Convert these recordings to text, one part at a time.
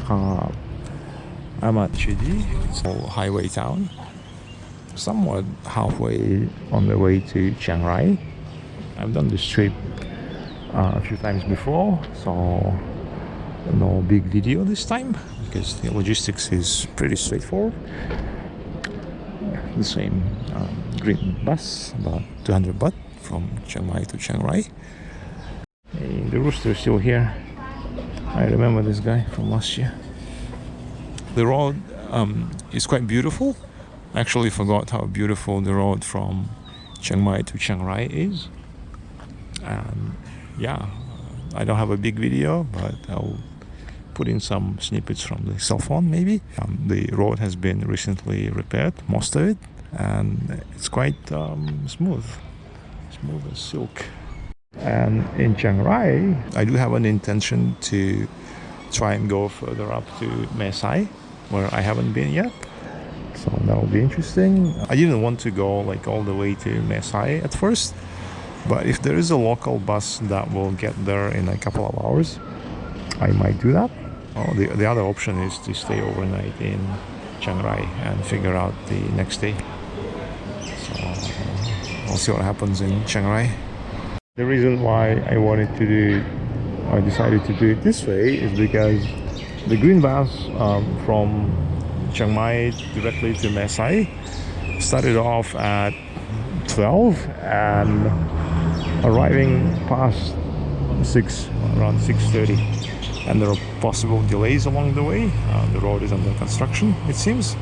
I'm at Chedi. It's a highway town, somewhat halfway on the way to Chiang Rai. I've done this trip a few times before, so no big video this time because the logistics is pretty straightforward. The same green bus, about 200 baht from Chiang Mai to Chiang Rai. Hey, the rooster is still here. I remember this guy from last year. The road is quite beautiful. I actually forgot how beautiful the road from Chiang Mai to Chiang Rai is. And yeah, I don't have a big video, but I'll put in some snippets from the cell phone maybe. The road has been recently repaired, most of it, and it's quite smooth as silk. And in Chiang Rai, I do have an intention to try and go further up to Mae Sai, where I haven't been yet. So that'll be interesting. I didn't want to go like all the way to Mae Sai at first, but if there is a local bus that will get there in a couple of hours, I might do that. The other option is to stay overnight in Chiang Rai and figure out the next day. So I'll see what happens in Chiang Rai. The reason why I decided to do it this way is because the green bus from Chiang Mai directly to Mae Sai started off at 12 and arriving past 6, around 6:30. And there are possible delays along the way. The road is under construction, it seems,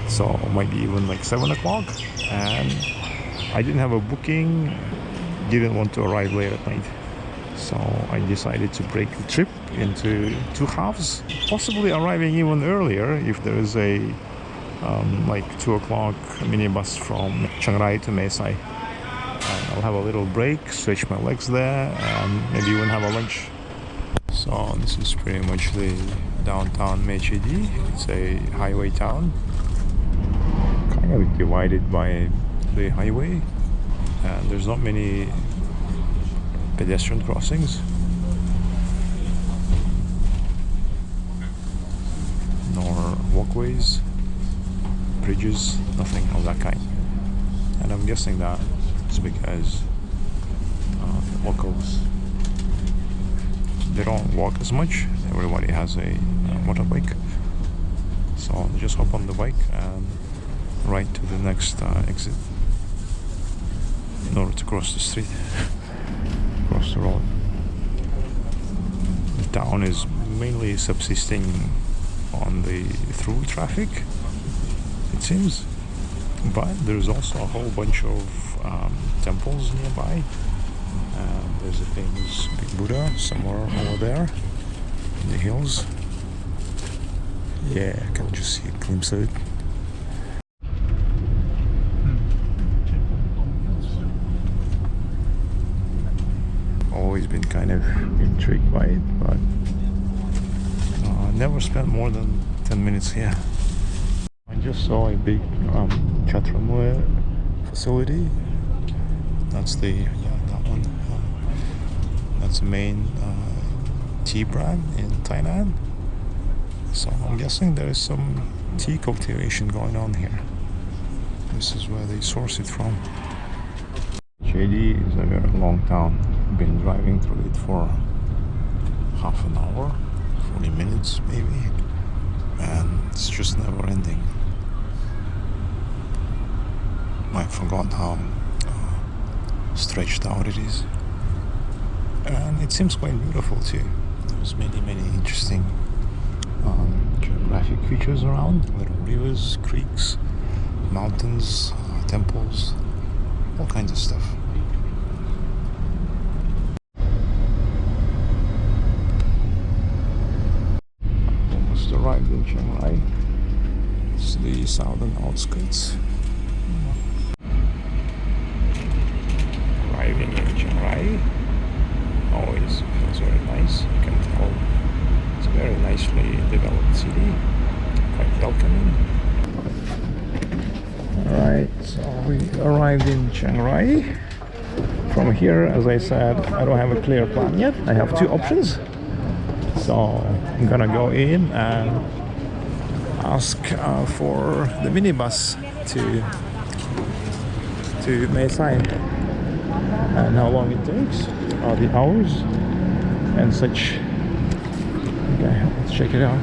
so it might be even like 7 o'clock, and I didn't have a booking, didn't want to arrive late at night, so I decided to break the trip into 2 halves, possibly arriving even earlier if there is a like 2 o'clock minibus from Chiang Rai to Mae Sai. And I'll have a little break, stretch my legs there, and maybe even have a lunch. So this is pretty much the downtown Mae Chedi. It's a highway town, kind of divided by the highway, and there's not many pedestrian crossings, nor walkways, bridges, nothing of that kind. And I'm guessing that it's because the locals, they don't walk as much. Everybody has a motorbike, so just hop on the bike and ride to the next exit in order to cross the street, cross the road. The town is mainly subsisting on the through traffic, it seems, but there's also a whole bunch of temples nearby. There's a famous big Buddha somewhere over there in the hills. Yeah, I can just see a glimpse of it. Always been kind of intrigued by it, but never spent more than 10 minutes here. I just saw a big Chatramua facility. That's that one. That's the main tea brand in Thailand. So I'm guessing there is some tea cultivation going on here. This is where they source it from. Chedi is a very long town. I've been driving through it for half an hour, 40 minutes maybe, and it's just never ending. I forgot how stretched out it is, and it seems quite beautiful too. There's many interesting geographic features around, little rivers, creeks, mountains, temples, all kinds of stuff. Almost arrived in Chiang Rai. It's the southern outskirts. Arriving in Chiang Rai always feels very nice. You can tell it's a very nicely developed city, quite welcoming. Alright, so we arrived in Chiang Rai. From here, as I said, I don't have a clear plan yet. I have 2 options. So I'm gonna go in and ask for the minibus to Mae Sai, and how long it takes, the hours and such. Okay, let's check it out.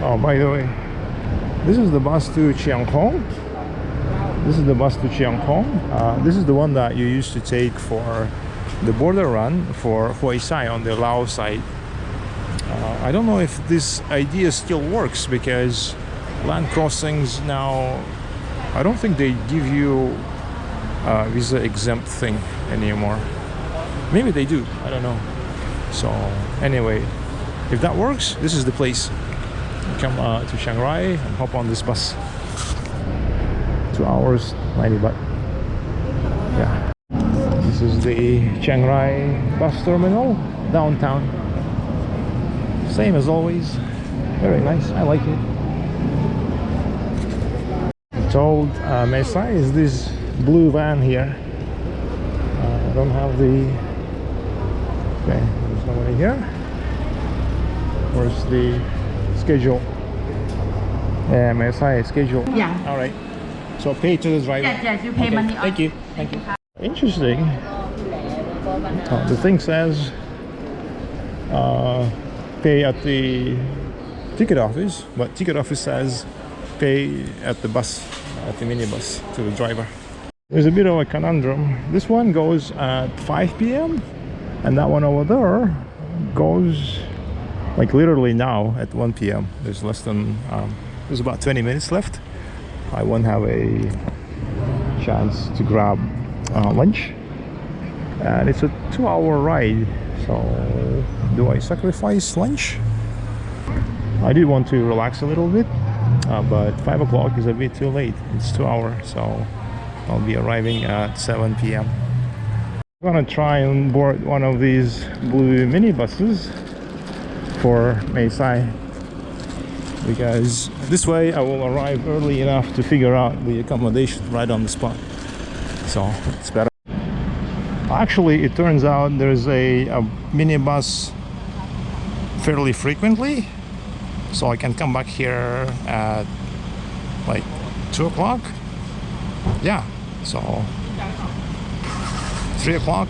Oh, by the way, this is the bus to Chiang Mai. This is the bus to Chiang Mai. This is the one that you used to take for the border run for Mae Sai on the Laos side. I don't know if this idea still works, because land crossings now, I don't think they give you a visa exempt thing anymore. Maybe they do, I don't know. So anyway, if that works, this is the place. Come to Chiang Rai and hop on this bus. 2 hours, 90 baht. Yeah. This is the Chiang Rai Bus Terminal, downtown. Same as always. Very nice, I like it. I'm told Mae Sai is this blue van here. I don't have the... Okay, there's nobody here. Where's the schedule? Yeah, Mae Sai schedule. Yeah. All right. So pay to the driver. Yes, you pay money. Thank you. Thank you. Interesting. The thing says pay at the ticket office, but ticket office says pay at the bus, at the minibus, to the driver. There's a bit of a conundrum. This one goes at 5 p.m. and that one over there goes like literally now at 1 p.m. There's less than there's about 20 minutes left. I won't have a chance to grab lunch, and it's a 2-hour ride. So do I sacrifice lunch? I did want to relax a little bit, but 5 o'clock is a bit too late. It's 2 hours, so I'll be arriving at 7 p.m. I'm gonna try and board one of these blue minibuses for Mae Sai, because this way I will arrive early enough to figure out the accommodation right on the spot. So it's better. Actually, it turns out there's a minibus fairly frequently, so I can come back here at like 2 o'clock. Yeah, so 3 o'clock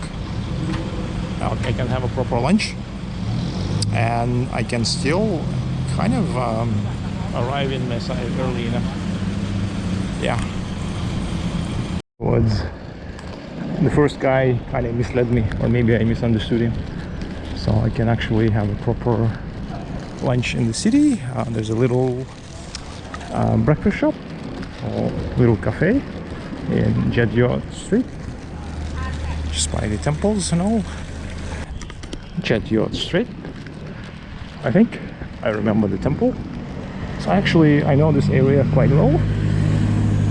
I can have a proper lunch, and I can still kind of arrive in Mae Sai early enough. Yeah. The first guy kind of misled me, or maybe I misunderstood him. So I can actually have a proper lunch in the city. There's a little breakfast shop, or little cafe in Jedyo Street, just by the temples and all. Jedyo Street, I think. I remember the temple. So actually I know this area quite well,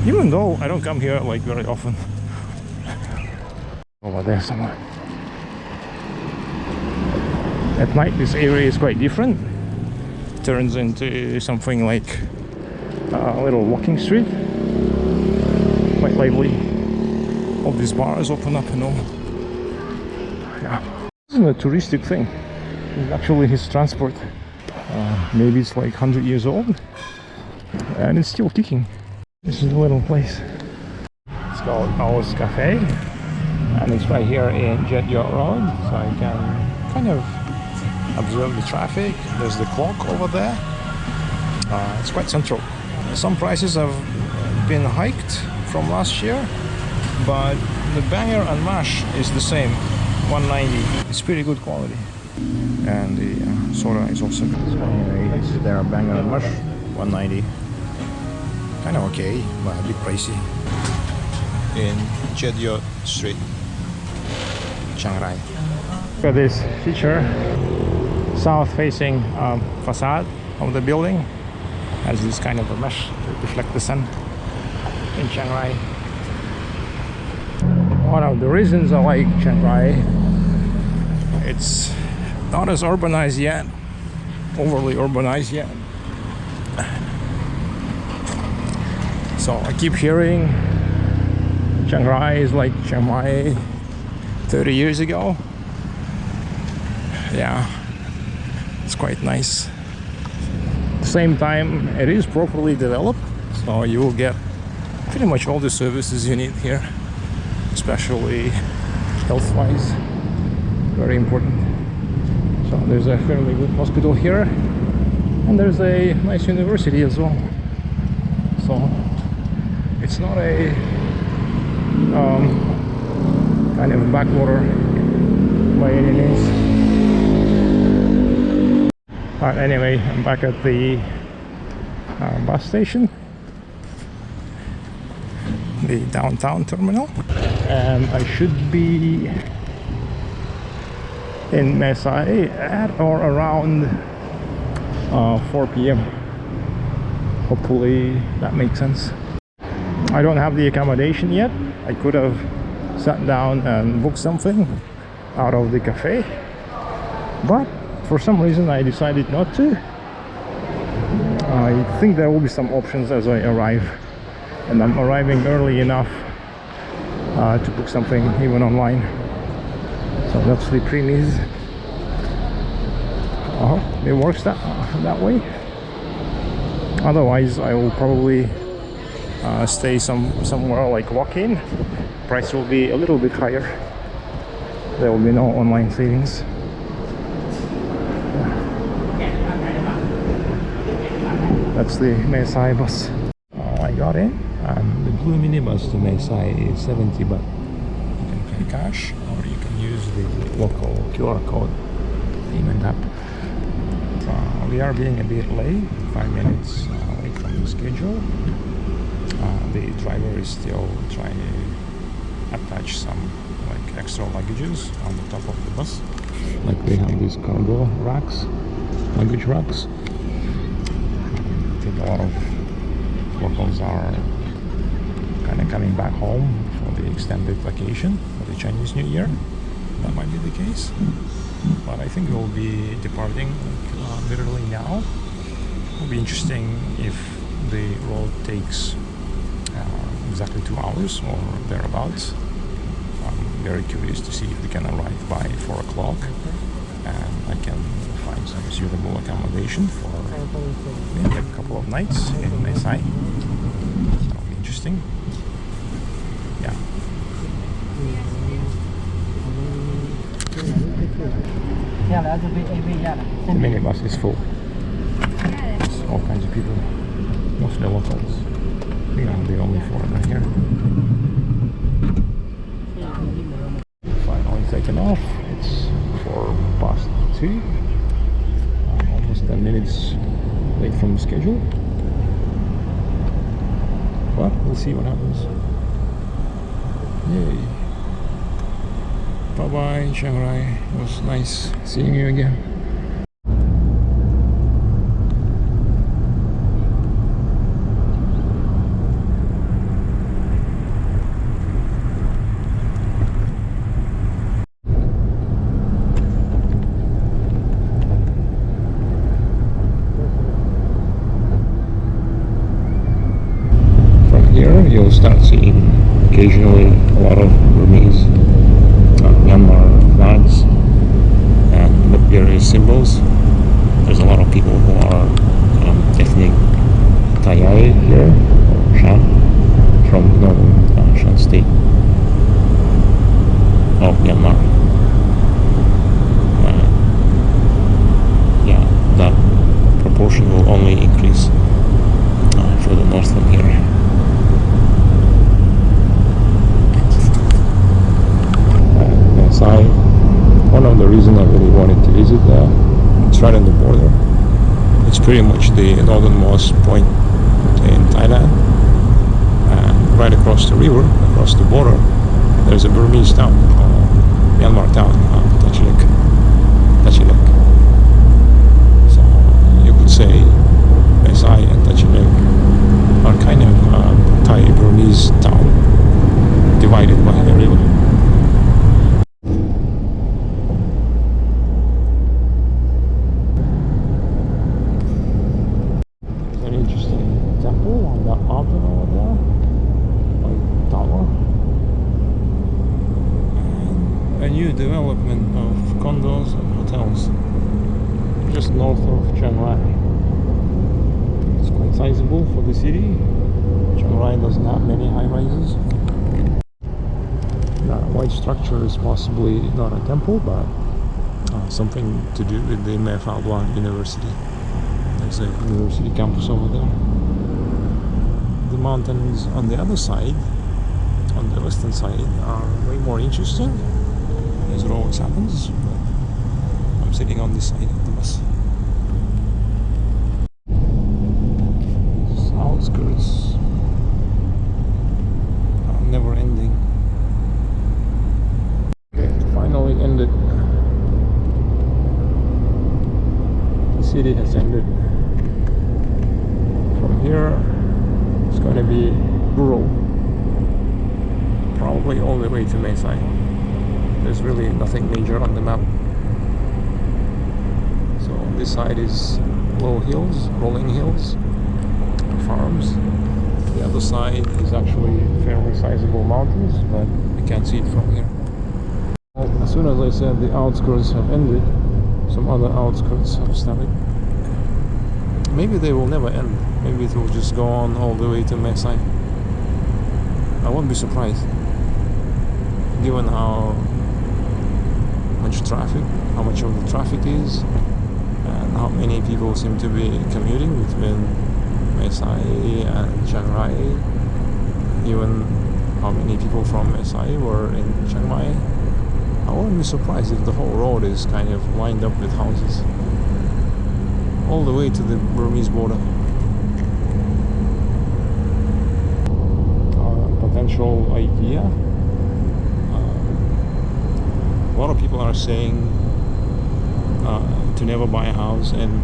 even though I don't come here like very often. Over there somewhere. At night this area is quite different. It turns into something like a little walking street. Quite lively. All these bars open up and all. Yeah. This isn't a touristic thing. It's actually his transport. Maybe it's like 100 years old and it's still kicking. This is a little place. It's called House Cafe, and it's right here in Jedyo Road, so I can kind of observe the traffic. There's the clock over there. It's quite central. Some prices have been hiked from last year, but the banger and mash is the same, 190. It's pretty good quality, and the soda is also good. So anyways, there are banger and mash, 190. Kind of okay, but a bit pricey. In Jedyo Street, Chiang Rai. Look at this feature. South-facing facade of the building has this kind of a mesh to reflect the sun in Chiang Rai. One of the reasons I like Chiang Rai, it's not as urbanized yet, overly urbanized yet. So I keep hearing Chiang Rai is like Chiang Mai 30 years ago. Yeah, It's quite nice. At the same time, it is properly developed, so you will get pretty much all the services you need here, especially health-wise. Very important. So there's a fairly good hospital here, and there's a nice university as well. So it's not a kind of backwater by any means. But anyway, I'm back at the bus station, the downtown terminal, and I should be in Mae Sai at or around 4 p.m. Hopefully that makes sense. I don't have the accommodation yet. I could have sat down and booked something out of the cafe, but for some reason I decided not to. I think there will be some options as I arrive, and I'm arriving early enough to book something even online. So that's the premise. I hope it works that way. Otherwise I will probably stay somewhere like walk-in. Price will be a little bit higher. There will be no online savings. That's the Mae Sai bus. I got in, and the blue minibus to Mae Sai is 70 baht. You can pay cash, or you can use the local QR code payment app. We are being a bit late, 5 minutes late from the schedule. The driver is still trying to attach some like extra luggages on the top of the bus. Like they have these cargo racks, luggage racks. I think a lot of locals are kind of coming back home for the extended vacation for the Chinese New Year. That might be the case, but I think we'll be departing literally now. It'll be interesting if the road takes exactly 2 hours or thereabouts. I'm very curious to see if we can arrive by 4 o'clock and I can find some suitable accommodation for maybe a couple of nights in Mae Sai. That'll be interesting. Yeah. The minibus is full. It's all kinds of people, mostly locals. I think I'm the only foreigner here. Finally taken off. It's 2:04. Almost 10 minutes late from the schedule. But we'll see what happens. Yay. Bye bye, Chiang Rai. It was nice seeing you again. From here, you'll start seeing occasionally a lot of Burmese Myanmar flags and various symbols. There's a lot of people who are ethnic Thai here, or Shan, from northern Shan state of Myanmar. Yeah, that proportion will only increase further north from here. One of the reasons I really wanted to visit it's right on the border. It's pretty much the northernmost point in Thailand, and right across the river, across the border, there's a Burmese town, Myanmar town, Tanchanok. So you could say Mae Sai and Tanchanok are kind of Thai-Burmese town divided by the river. Development of condos and hotels just north of Chiang Rai. It's quite sizable for the city. Chiang Rai doesn't have many high-rises. The white structure is possibly not a temple, but something to do with the Mae Sai University. There's a university campus over there. The mountains on the other side, on the western side, are way more interesting, as it always happens. But I'm sitting on this side of the bus. These outskirts are never ending. Okay, finally ended. The city has ended. From here, it's going to be rural. Probably all the way to Mae Sai. There's really nothing major on the map. So this side is low hills, rolling hills, farms. The other side is actually fairly sizable mountains, but you can't see it from here. As soon as I said the outskirts have ended, some other outskirts have started. Maybe they will never end. Maybe it will just go on all the way to Mae Sai. I won't be surprised, given how much traffic, how much of the traffic is, and how many people seem to be commuting between Mae Sai and Chiang Rai. Even how many people from Mae Sai were in Chiang Mai. I wouldn't be surprised if the whole road is kind of lined up with houses all the way to the Burmese border. Potential idea. A lot of people are saying to never buy a house in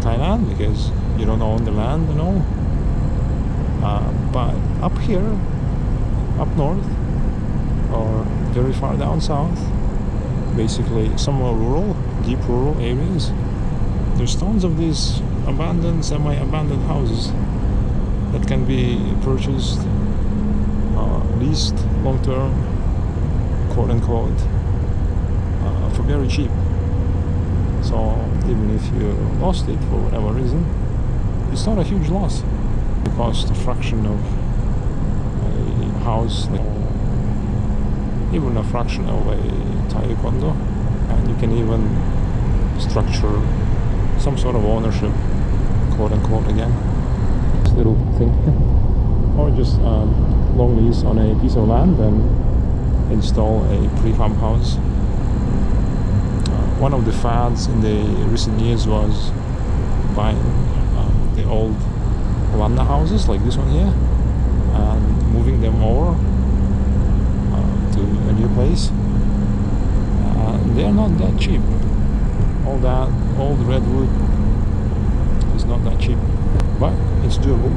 Thailand because you don't own the land and all. But up here, up north, or very far down south, basically somewhere rural, deep rural areas, there's tons of these abandoned, semi-abandoned houses that can be purchased, leased long-term, quote-unquote, for very cheap. So even if you lost it for whatever reason, it's not a huge loss. It costs a fraction of a house, even a fraction of a Thai condo, and you can even structure some sort of ownership, quote-unquote, again. This little thing. Or just long lease on a piece of land and install a prefab house. One of the fads in the recent years was buying the old Landa houses like this one here and moving them over to a new place. They're not that cheap. All that old redwood is not that cheap, but it's doable.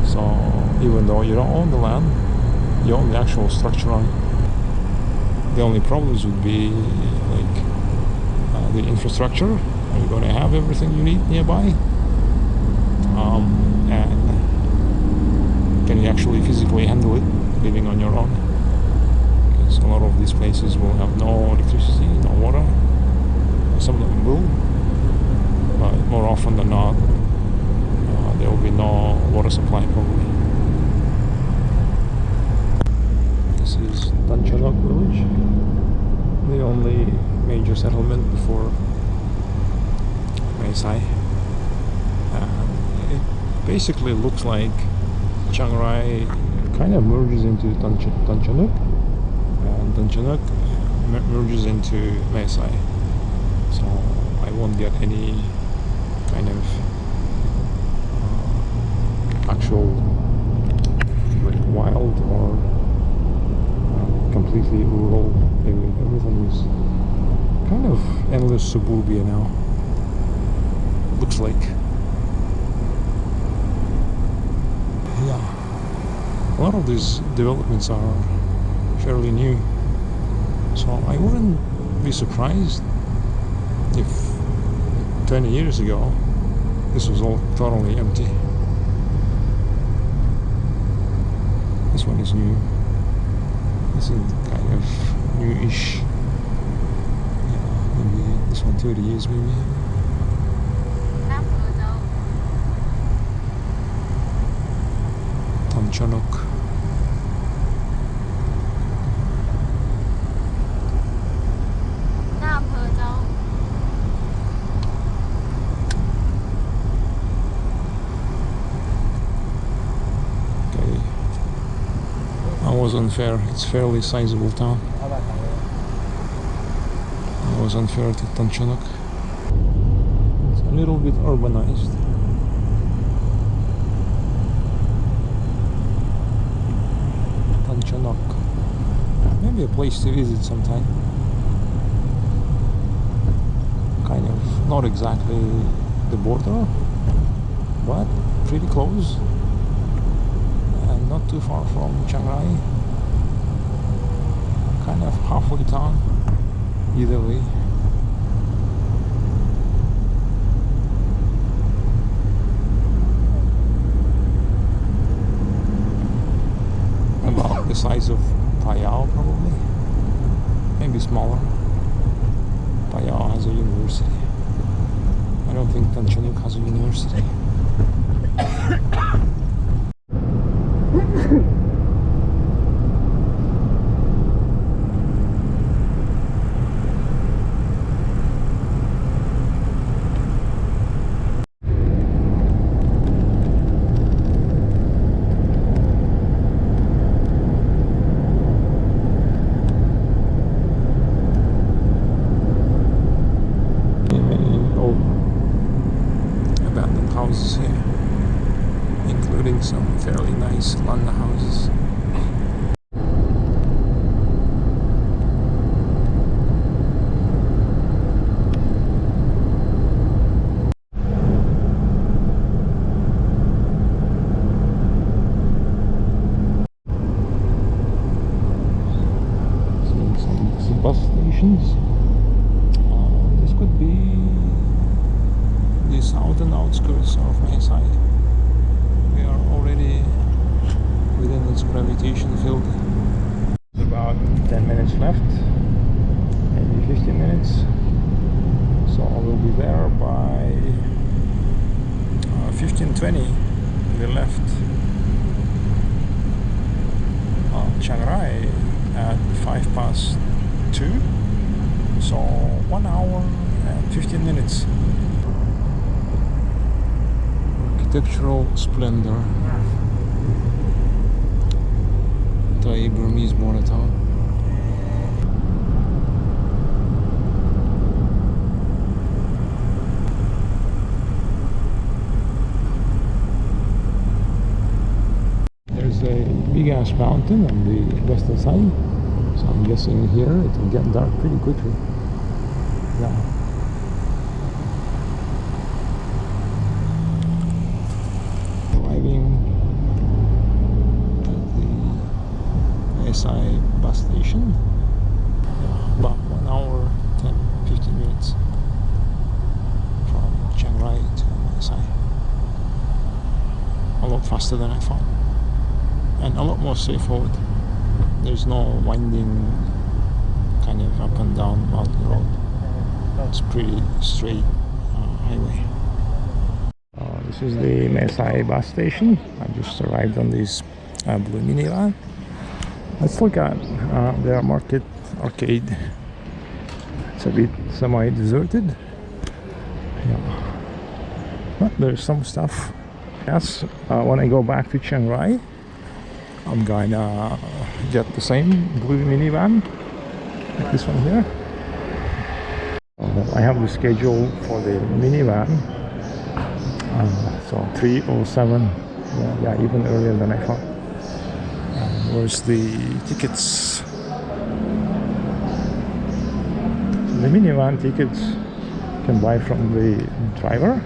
So even though you don't own the land, you own the actual structure on it. The only problems would be like the infrastructure. Are you going to have everything you need nearby? And can you actually physically handle it living on your own? Because a lot of these places will have no electricity, no water. Some of them will, but more often than not, there will be no water supply probably. This is Tanchanok village, the only major settlement before Mae Sai. It basically looks like Chiang Rai kind of merges into Tanchanok, and Tanchanok merges into Mae Sai. So I won't get any kind of actual like wild or completely rural area. Everything is kind of endless suburbia now. Looks like. Yeah, a lot of these developments are fairly new, so I wouldn't be surprised if 20 years ago this was all totally empty. This one is new. This is kind of newish. Yeah, maybe this So 30 years maybe. Tanchanok. I was unfair. It's fairly sizable town. I was unfair to Tanchanok. It's a little bit urbanized. Tanchanok. Maybe a place to visit sometime. Kind of not exactly the border, but pretty close. And not too far from Chiang Rai. Kind of halfway town, either way. About the size of Payao probably, maybe smaller. Payao has a university. I don't think Tanchanok has a university. Houses here, including some fairly nice Landa houses. Seeing some bus stations. This could be the southern outskirts of Mae Sai. We are already within its gravitation field. About 10 minutes left, maybe 15 minutes. So we'll be there by 15:20. We left Chiang Rai at 2:05. So 1 hour and 15 minutes. Architectural splendor. Thai Burmese border town. There's a big ass mountain on the western side, so I'm guessing here it will get dark pretty quickly. Yeah. Mae Sai bus station. About 1 hour 10-15 minutes from Chiang Rai to Mae Sai. A lot faster than I thought, and a lot more straightforward. There's no winding kind of up and down mountain road. It's pretty straight highway. This is the Mae Sai bus station. I just arrived on this blue minivan. Let's look at their market arcade. It's a bit semi-deserted. Yeah. But there's some stuff. Yes, when I go back to Chiang Rai, I'm gonna get the same blue minivan, like this one here. I have the schedule for the minivan. So 3:07. Yeah, even earlier than I thought. Where's the tickets? The minivan tickets you can buy from the driver,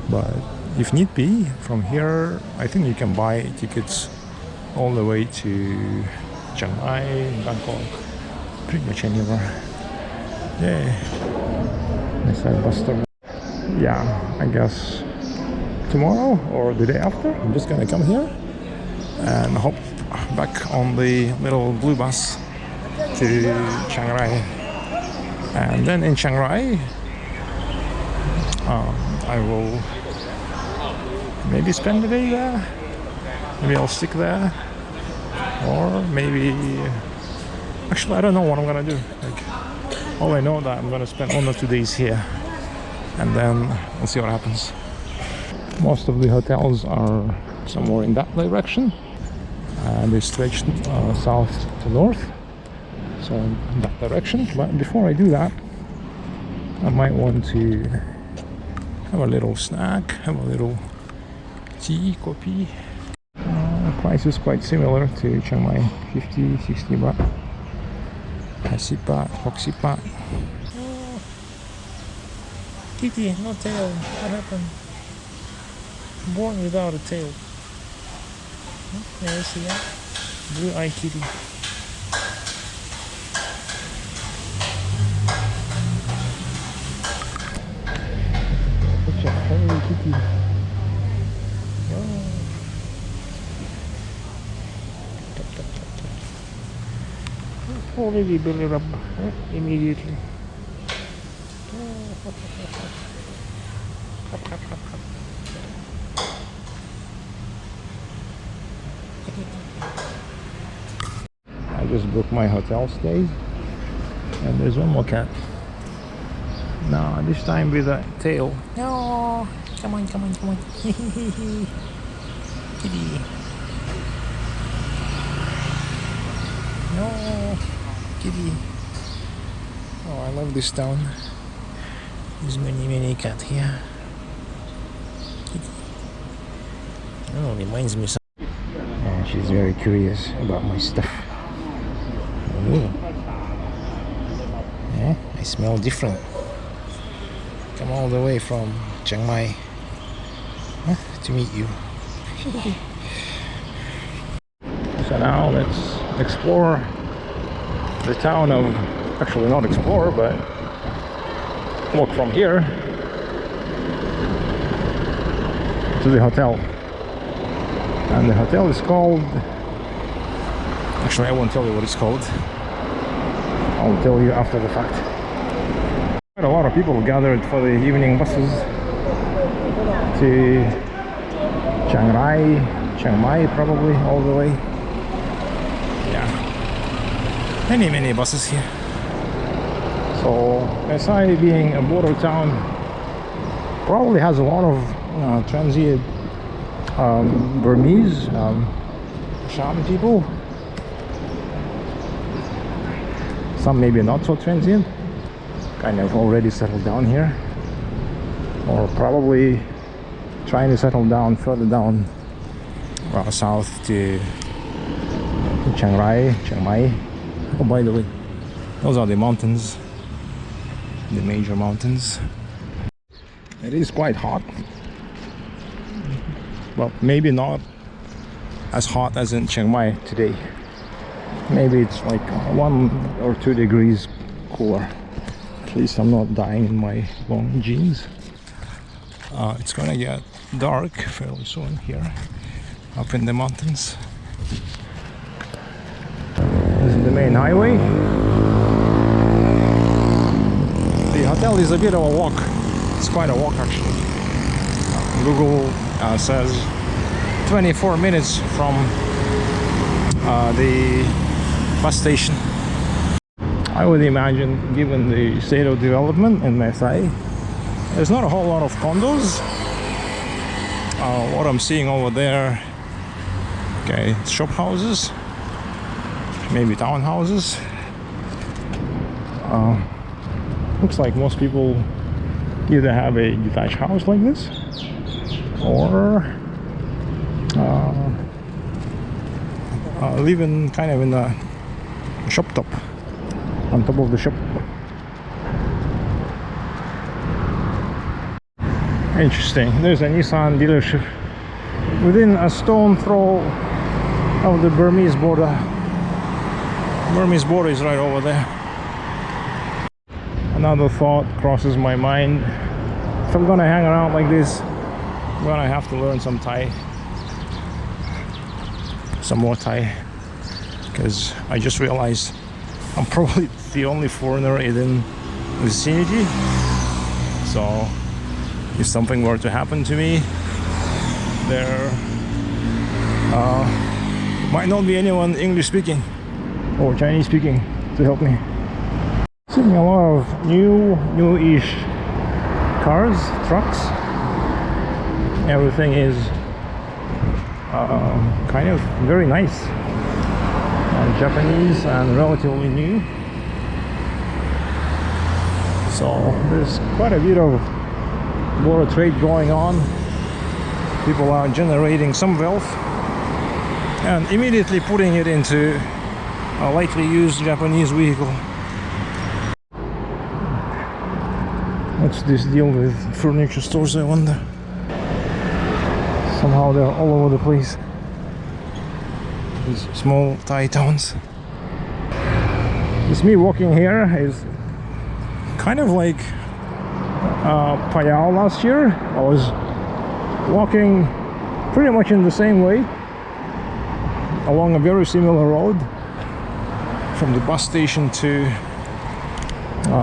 but if need be, from here I think you can buy tickets all the way to Chiang Mai, Bangkok, pretty much anywhere. Yeah, Mae Sai Bus Terminal. Yeah, I guess tomorrow or the day after I'm just gonna come here and hop back on the little blue bus to Chiang Rai. And then in Chiang Rai, I will maybe spend the day there. Maybe I'll stick there, or maybe actually I don't know what I'm gonna do. Like, all I know that I'm gonna spend 1 or 2 days here, and then we'll see what happens. Most of the hotels are somewhere in that direction, and they stretch south to north, so in that direction. But before I do that, I might want to have a little snack, have a little tea, coffee. Price is quite similar to Chiang Mai, 50, 60 baht, 80 baht, 60 baht. Oh, kitty, no tail. What happened? Born without a tail. There you see that? Blue-eyed kitty. Such a hairy kitty. Oh. Already belly rub immediately. I just booked my hotel stay, and there's one more cat. No, this time with a tail. No, come on, come on, come on. Kitty. No, kitty. Oh, I love this town. There's many cats here. Kitty. Oh, reminds me something. And she's very curious about my stuff. Oh. Yeah, I smell different. Come all the way from Chiang Mai to meet you. So now let's explore the town of, actually not explore, but walk from here to the hotel. And the hotel is called, actually I won't tell you what it's called, I'll tell you after the fact. Quite a lot of people gathered for the evening buses to Chiang Rai, Chiang Mai probably all the way. Yeah, many buses here. So Mae Sai, being a border town, probably has a lot of transient Burmese, Sham people. Some maybe not so transient, kind of already settled down here, or probably trying to settle down further down south to Chiang Rai, Chiang Mai. Oh, by the way, those are the mountains, the major mountains. It is quite hot. Well, maybe not as hot as in Chiang Mai today. Maybe it's like 1 or 2 degrees cooler. At least I'm not dying in my long jeans. It's gonna get dark fairly soon here, up in the mountains. This is the main highway. The hotel is a bit of a walk. It's quite a walk actually. Google says 24 minutes from the bus station. I would imagine, given the state of development in Mae Sai, there's not a whole lot of condos. What I'm seeing over there, okay, shop houses, maybe townhouses. Looks like most people either have a detached house like this, or living kind of in a shop top, on top of the shop. Interesting. There's a Nissan dealership within a stone throw of the Burmese border. Burmese border is right over there. Another thought crosses my mind. If I'm gonna hang around like this, I'm gonna have to learn some Thai. Some more Thai. Because I just realized I'm probably the only foreigner in vicinity. So if something were to happen to me, there might not be anyone English speaking or Chinese speaking to help me. Seeing a lot of new-ish cars, trucks. Everything is kind of very nice and Japanese and relatively new. So there's quite a bit of border trade going on. People are generating some wealth and immediately putting it into a lightly used Japanese vehicle. What's this deal with furniture stores, I wonder? Somehow they're all over the place. These small Thai towns. This me walking here is kind of like Payao last year. I was walking pretty much in the same way along a very similar road from the bus station to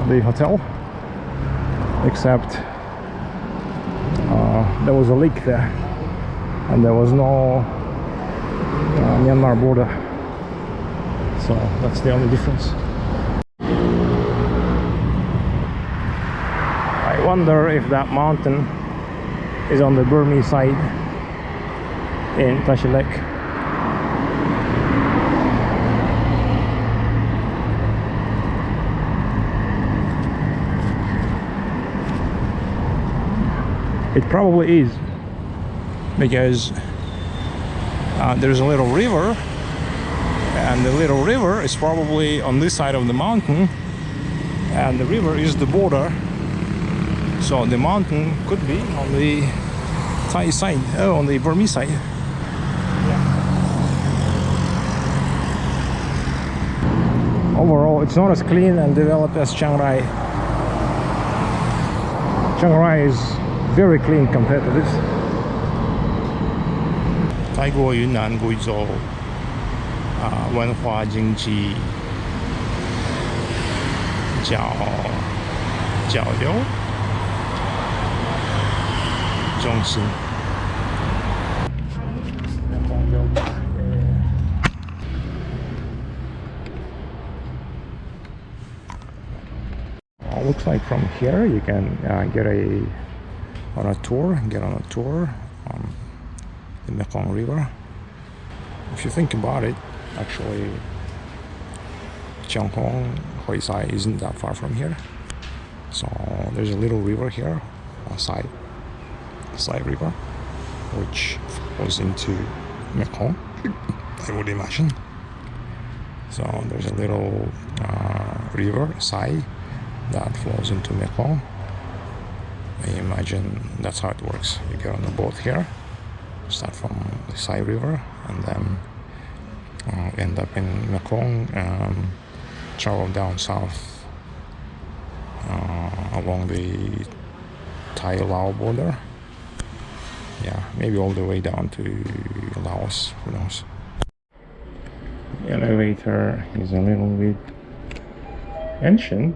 the hotel, except there was a leak there and there was no Myanmar border, so that's the only difference. I wonder if that mountain is on the Burmese side in Tanchanok. It probably is, because there's a little river, and the little river is probably on this side of the mountain, and the river is the border. So the mountain could be on the Thai side, on the Burmese side. Yeah. Overall, it's not as clean and developed as Chiang Rai. Chiang Rai is very clean compared to this. 泰國越南會做文化政治交流中心。Looks like from here you can get on a tour on the Mekong River. If you think about it, actually Chiang Mai Sai isn't that far from here. So there's a little river here, a Sai River, which flows into Mekong, I would imagine. So there's a little river, Sai, that flows into Mekong. I imagine that's how it works. You get on a boat here, start from the Sai River, and then end up in Mekong, travel down south along the Thai-Lao border. Yeah, maybe all the way down to Laos, who knows. The elevator is a little bit ancient,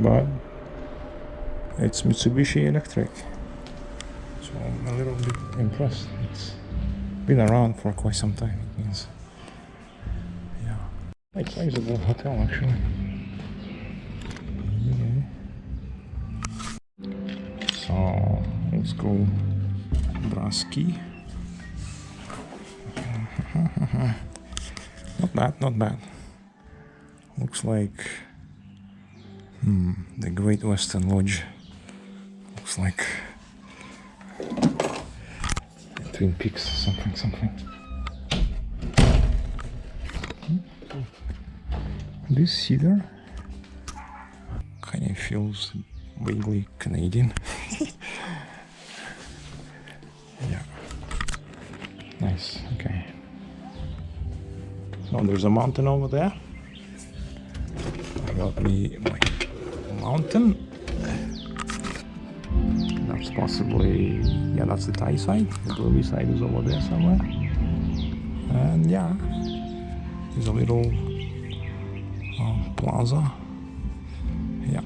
but it's Mitsubishi Electric, so I'm a little bit impressed. It's been around for quite some time, it means. Yeah, quite sizable hotel actually. Okay. So let's go Braski. Not bad. Looks like the Great Western Lodge. Looks like Twin Peaks, something. This cedar kind of feels vaguely Canadian. Yeah, nice. Okay, so there's a mountain over there. I got me my mountain. That's possibly, yeah, that's the Thai side. The Burmese side is over there somewhere. And yeah, there's a little plaza. Yeah.